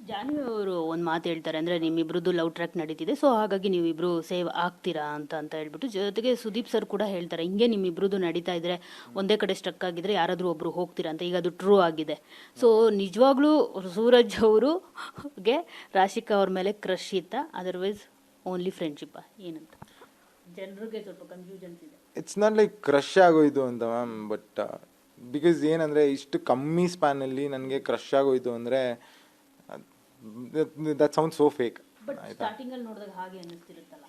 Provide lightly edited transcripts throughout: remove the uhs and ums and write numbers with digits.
ಜಾನ್ವಿ ಅವರು ಒಂದು ಮಾತು ಹೇಳ್ತಾರೆ, ಅಂದರೆ ನಿಮ್ಮಿಬ್ರದ್ದು ಲವ್ ಟ್ರ್ಯಾಕ್ ನಡೀತಿದೆ, ಸೊ ಹಾಗಾಗಿ ನೀವಿಬ್ರು ಸೇವ್ ಆಗ್ತೀರಾ ಅಂತ ಹೇಳ್ಬಿಟ್ಟು. ಜೊತೆಗೆ ಸುದೀಪ್ ಸರ್ ಕೂಡ ಹೇಳ್ತಾರೆ, ಹಿಂಗೆ ನಿಮ್ಮಿಬ್ರದ್ದು ನಡೀತಾ ಇದ್ರೆ ಒಂದೇ ಕಡೆ ಸ್ಟಕ್ ಆಗಿದ್ರೆ ಯಾರಾದರೂ ಒಬ್ರು ಹೋಗ್ತೀರಾ ಅಂತ. ಈಗ ಅದು ಟ್ರೂ ಆಗಿದೆ. ಸೊ ನಿಜವಾಗ್ಲೂ ಸೂರಜ್ ಅವರುಗೆ ರಾಶಿಕಾ ಅವ್ರ ಮೇಲೆ ಕ್ರಶ್ ಇತ್ತಾ, ಅದರ್ವೈಸ್ ಓನ್ಲಿ ಫ್ರೆಂಡ್ಶಿಪ್ಪಾ ಏನಂತ ಜನರಿಗೆ ಸ್ವಲ್ಪ ಕನ್ಫ್ಯೂಷನ್ಸ್ ಇದೆ. ಇಟ್ಸ್ ನಾಟ್ ಲೈಕ್ ಕ್ರಶ್ ಆಗೋಯ್ತು ಅಂತ ಮ್ಯಾಮ್, ಬಟ್ ಬಿಕಾಸ್ ಏನಂದರೆ ಇಷ್ಟು ಕಮ್ಮಿ ಸ್ಪ್ಯಾನಲ್ಲಿ ನನಗೆ ಕ್ರಶ್ ಆಗೋಯ್ತು ಅಂದರೆ that sound so fake. But starting ಅಲ್ಲಿ ನೋಡಿದಾಗ ಹಾಗೆ ಅನ್ನಿಸ್ತಿರುತ್ತಲ್ಲ.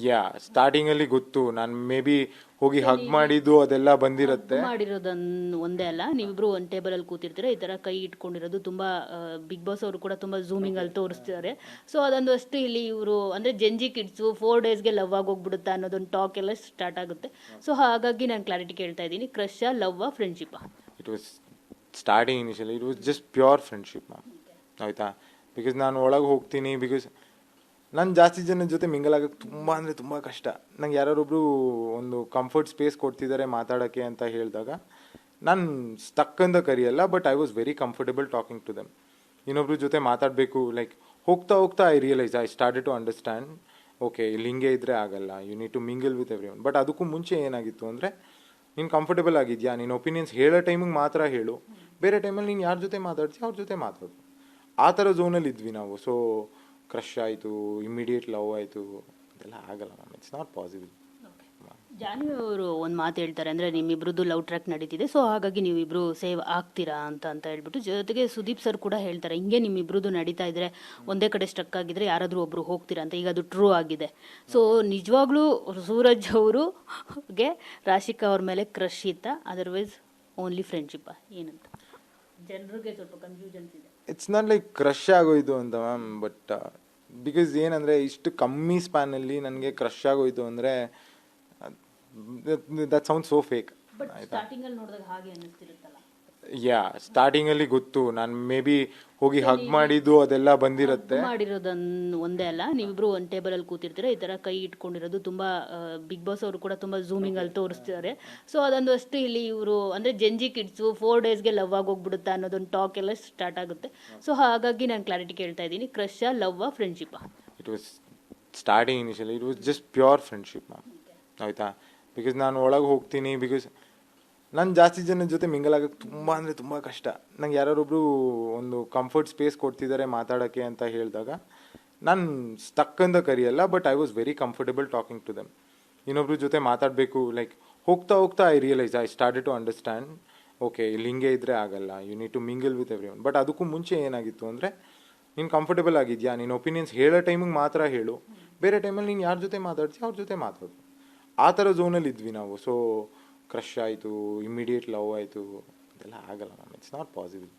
ಯಾ, ಸ್ಟಾರ್ಟಿಂಗಲ್ಲಿ ಗೊತ್ತು, ನಾನು ಮೇ ಬಿ ಹೋಗಿ ಹಗ್ ಮಾಡಿದ್ದು ಅದೆಲ್ಲ ಬಂದಿರುತ್ತೆ. ಮಾಡಿರೋದನ್ನ ಒಂದೇ ಅಲ್ಲ, ನೀವಿಬ್ರು ಒಂದು ಟೇಬಲ್ ಅಲ್ಲಿ ಕೂತಿರ್ತೀರ, ಈ ತರ ಕೈ ಇಟ್ಕೊಂಡಿರೋದು ತುಂಬಾ ಬಿಗ್ ಬಾಸ್ ಅವರು ಕೂಡ ತುಂಬಾ ಝೂಮಿಂಗ್ ಅಲ್ಲಿ ತೋರಿಸ್ತಿದ್ದಾರೆ. ಸೊ ಅದೊಂದು ಅಷ್ಟು ಇಲ್ಲಿ ಇವರು ಅಂದ್ರೆ ಜೆಂಜಿ ಕಿಡ್ಸು 4 ಡೇಸ್ಗೆ ಲವ್ ಆಗೋಗ್ಬಿಡುತ್ತಾ ಅನ್ನೋದೊಂದು ಟಾಕ್ ಎಲ್ಲ ಸ್ಟಾರ್ಟ್ ಆಗುತ್ತೆ. ಸೊ ಹಾಗಾಗಿ ನಾನು ಕ್ಲಾರಿಟಿ ಕೇಳ್ತಾ ಇದ್ದೀನಿ, crush love friendship? It was starting initially it was just pure friendship ma'am, ಆಯಿತಾ. ಬಿಕಾಸ್ ನಾನು ಒಳಗೆ ಹೋಗ್ತೀನಿ, ಬಿಕಾಸ್ ನಾನು ಜಾಸ್ತಿ ಜನ ಜೊತೆ ಮಿಂಗಲ್ ಆಗೋಕ್ಕೆ ತುಂಬ ಅಂದರೆ ತುಂಬ ಕಷ್ಟ. ನಂಗೆ ಯಾರೊಬ್ಬರು ಒಂದು ಕಂಫರ್ಟ್ ಸ್ಪೇಸ್ ಕೊಡ್ತಿದ್ದಾರೆ ಮಾತಾಡೋಕ್ಕೆ ಅಂತ ಹೇಳಿದಾಗ ನಾನು ಸ್ಟಕ್ ಅಂತ ಕರಿಯಲ್ಲ, but I was very comfortable talking to them. ಇನ್ನೊಬ್ರ ಜೊತೆ ಮಾತಾಡಬೇಕು, ಲೈಕ್ ಹೋಗ್ತಾ ಹೋಗ್ತಾ I realise, I started to understand, okay ಇಲ್ಲಿ ಹಿಂಗೆ ಇದ್ದರೆ ಆಗಲ್ಲ, you need to mingle with everyone. But ಅದಕ್ಕೂ ಮುಂಚೆ ಏನಾಗಿತ್ತು ಅಂದರೆ, ನೀನು ಕಂಫರ್ಟೇಬಲ್ ಆಗಿದೆಯಾ, ನೀನು ಒಪಿನಿಯನ್ಸ್ ಹೇಳೋ ಟೈಮಿಗೆ ಮಾತ್ರ ಹೇಳು, ಬೇರೆ ಟೈಮಲ್ಲಿ ನೀನು ಯಾರ ಜೊತೆ ಮಾತಾಡ್ತೀಯ ಅವ್ರ ಜೊತೆ ಮಾತಾಡು. ಆ ಥರ ಝೋನಲ್ಲಿ ಇದ್ವಿ ನಾವು. ಸೊ ಕ್ರಶ್ ಆಯಿತು, ಇಮ್ಮಿಡಿಯೇಟ್ ಲವ್ ಆಯಿತು, ಅದೆಲ್ಲ ಆಗಲ್ಲ ma'am, it's not possible. Janhvi ಅವರು ಒಂದು ಮಾತು ಹೇಳ್ತಾರೆ, ಅಂದರೆ ನಿಮ್ಮಿಬ್ರದ್ದು ಲವ್ ಟ್ರ್ಯಾಕ್ ನಡೀತಿದೆ, ಸೊ ಹಾಗಾಗಿ ನೀವಿಬ್ರು ಸೇವ್ ಆಗ್ತೀರಾ ಅಂತ ಹೇಳ್ಬಿಟ್ಟು. ಜೊತೆಗೆ ಸುದೀಪ್ ಸರ್ ಕೂಡ ಹೇಳ್ತಾರೆ, ಹಿಂಗೆ ನಿಮ್ಮಿಬ್ರದ್ದು ನಡೀತಾ ಇದ್ರೆ ಒಂದೇ ಕಡೆ ಸ್ಟಕ್ ಆಗಿದ್ರೆ ಯಾರಾದರೂ ಒಬ್ರು ಹೋಗ್ತೀರಾ ಅಂತ. ಈಗ ಅದು ಟ್ರೂ ಆಗಿದೆ. ಸೊ ನಿಜವಾಗ್ಲೂ ಸೂರಜ್ ಅವರುಗೆ ರಾಶಿಕಾ ಅವ್ರ ಮೇಲೆ ಕ್ರಶ್ ಇತ್ತಾ, ಅದರ್ವೈಸ್ ಓನ್ಲಿ ಫ್ರೆಂಡ್ಶಿಪ್ಪಾ ಏನಂತ ಜನರಿಗೆ ಸ್ವಲ್ಪ ಕನ್ಫ್ಯೂಷನ್ಸ್ ಇದೆ. ಇಟ್ಸ್ ನಾಟ್ ಲೈಕ್ ಕ್ರಶ್ ಆಗೋಯ್ತು ಅಂತ ಮ್ಯಾಮ್, ಬಟ್ ಬಿಕಾಸ್ ಏನಂದರೆ ಇಷ್ಟು ಕಮ್ಮಿ ಸ್ಪ್ಯಾನಲ್ಲಿ ನನಗೆ ಕ್ರಶ್ ಆಗೋಯ್ತು ಅಂದರೆ that sound so fake. But starting ಅಲ್ಲಿ ನೋಡಿದಾಗ ಹಾಗೆ ಅನ್ನಿಸ್ತಿರುತ್ತಲ್ಲ. ಯಾ, ಸ್ಟಾರ್ಟಿಂಗಲ್ಲಿ ಗೊತ್ತು, ನಾನು ಮೇ ಬಿ ಹೋಗಿ ಹಗ್ ಮಾಡಿದ್ದು ಅದೆಲ್ಲ ಬಂದಿರುತ್ತೆ. ಮಾಡಿರೋದನ್ನ ಒಂದೇ ಅಲ್ಲ, ನೀವಿಬ್ರು ಒಂದು ಟೇಬಲ್ ಅಲ್ಲಿ ಕೂತಿರ್ತೀರ, ಈ ತರ ಕೈ ಇಟ್ಕೊಂಡಿರೋದು ತುಂಬಾ ಬಿಗ್ ಬಾಸ್ ಅವರು ಕೂಡ ತುಂಬಾ ಝೂಮಿಂಗ್ ಅಲ್ಲಿ ತೋರಿಸ್ತಿದ್ದಾರೆ. ಸೊ ಅದೊಂದು ಅಷ್ಟು ಇಲ್ಲಿ ಇವರು ಅಂದ್ರೆ ಜೆಂಜಿ ಕಿಡ್ಸು 4 ಡೇಸ್ಗೆ ಲವ್ ಆಗೋಗ್ಬಿಡುತ್ತಾ ಅನ್ನೋದೊಂದು ಟಾಕ್ ಎಲ್ಲ ಸ್ಟಾರ್ಟ್ ಆಗುತ್ತೆ. ಸೊ ಹಾಗಾಗಿ ನಾನು ಕ್ಲಾರಿಟಿ ಕೇಳ್ತಾ ಇದ್ದೀನಿ, crush love friendship? It was starting initially it was just pure friendship ma'am, ಆಯಿತಾ. ಬಿಕಾಸ್ ನಾನು ಒಳಗೆ ಹೋಗ್ತೀನಿ, ಬಿಕಾಸ್ ನಾನು ಜಾಸ್ತಿ ಜನ ಜೊತೆ ಮಿಂಗಲ್ ಆಗೋಕ್ಕೆ ತುಂಬ ಅಂದರೆ ತುಂಬ ಕಷ್ಟ. ನಂಗೆ ಯಾರೊಬ್ಬರು ಒಂದು ಕಂಫರ್ಟ್ ಸ್ಪೇಸ್ ಕೊಡ್ತಿದ್ದಾರೆ ಮಾತಾಡೋಕ್ಕೆ ಅಂತ ಹೇಳಿದಾಗ ನಾನು ಸ್ಟಕ್ ಅಂತ ಕರಿಯಲ್ಲ, but I was very comfortable talking to them. ಇನ್ನೊಬ್ರ ಜೊತೆ ಮಾತಾಡಬೇಕು, ಲೈಕ್ ಹೋಗ್ತಾ ಹೋಗ್ತಾ I realise, I started to understand, okay ಇಲ್ಲಿ ಹಿಂಗೆ ಇದ್ದರೆ ಆಗಲ್ಲ, you need to mingle with everyone. But ಅದಕ್ಕೂ ಮುಂಚೆ ಏನಾಗಿತ್ತು ಅಂದರೆ, ನೀನು ಕಂಫರ್ಟೇಬಲ್ ಆಗಿದೆಯಾ, ನೀನು ಒಪಿನಿಯನ್ಸ್ ಹೇಳೋ ಟೈಮಿಗೆ ಮಾತ್ರ ಹೇಳು, ಬೇರೆ ಟೈಮಲ್ಲಿ ನೀನು ಯಾರ ಜೊತೆ ಮಾತಾಡ್ತೀಯ ಅವ್ರ ಜೊತೆ ಮಾತಾಡು. ಆ ಥರ ಝೋನಲ್ಲಿ ಇದ್ವಿ ನಾವು. ಸೊ ಕ್ರಶ್ ಆಯಿತು, ಇಮ್ಮಿಡಿಯೇಟ್ ಲವ್ ಆಯಿತು, ಅದೆಲ್ಲ ಆಗಲ್ಲ ಮ್ಯಾಮ್, ಇಟ್ಸ್ ನಾಟ್ ಪಾಸಿಬಲ್.